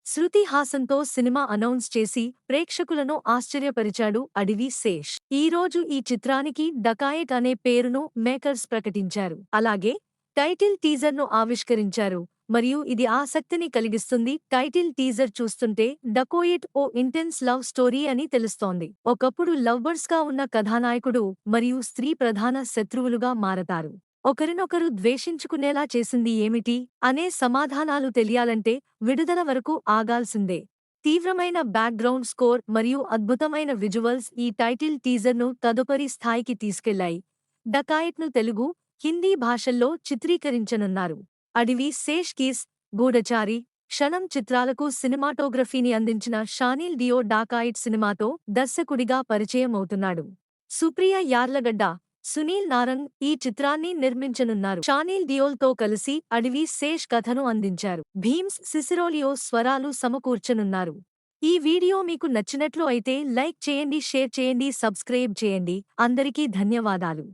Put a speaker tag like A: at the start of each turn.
A: శృతి హాసన్తో cinema announce చేసి ప్రేక్షకులను ఆశ్చర్యపరిచాడు అడివి శేష్. ఈరోజు ఈ చిత్రానికి డకాయెట్ అనే పేరును మేకర్స్ ప్రకటించారు. అలాగే టైటిల్ టీజర్ను ఆవిష్కరించారు. మరియు ఇది ఆసక్తిని కలిగిస్తుంది. టైటిల్ టీజర్ చూస్తుంటే డకోయెట్ ఓ ఇంటెన్స్ లవ్ స్టోరీ అని తెలుస్తోంది. ఒకప్పుడు లవ్బర్స్గా ఉన్న కథానాయకుడు మరియు స్త్రీ ప్రధాన శత్రువులుగా మారతారు. ఒకరినొకరు ద్వేషించుకునేలా చేసింది ఏమిటి అనే సమాధానాలు తెలియాలంటే విడుదల వరకు ఆగాల్సిందే. తీవ్రమైన బ్యాక్గ్రౌండ్ స్కోర్ మరియు అద్భుతమైన విజువల్స్ ఈ టైటిల్ టీజర్ను తదుపరి స్థాయికి తీసుకెళ్లాయి. డకాయెట్ను తెలుగు, హిందీ భాషల్లో చిత్రీకరించనున్నారు. అడివి శేష్ కీస్, గూఢచారి, క్షణం చిత్రాలకు సినిమాటోగ్రఫీని అందించిన షానీల్ డియో డాకాయిట్ సినిమాతో దర్శకుడిగా పరిచయమవుతున్నాడు. సుప్రియ యార్లగడ్డ, సునీల్ నారంగ్ ఈ చిత్రాన్ని నిర్మించనున్నారు. షానీల్ డియోల్తో కలిసి అడివి శేష్ కథను అందించారు. భీమ్స్ సిసిరోలియో స్వరాలు సమకూర్చనున్నారు. ఈ వీడియో మీకు నచ్చినట్లు అయితే లైక్ చేయండి, షేర్ చేయండి, సబ్స్క్రైబ్ చేయండి. అందరికీ ధన్యవాదాలు.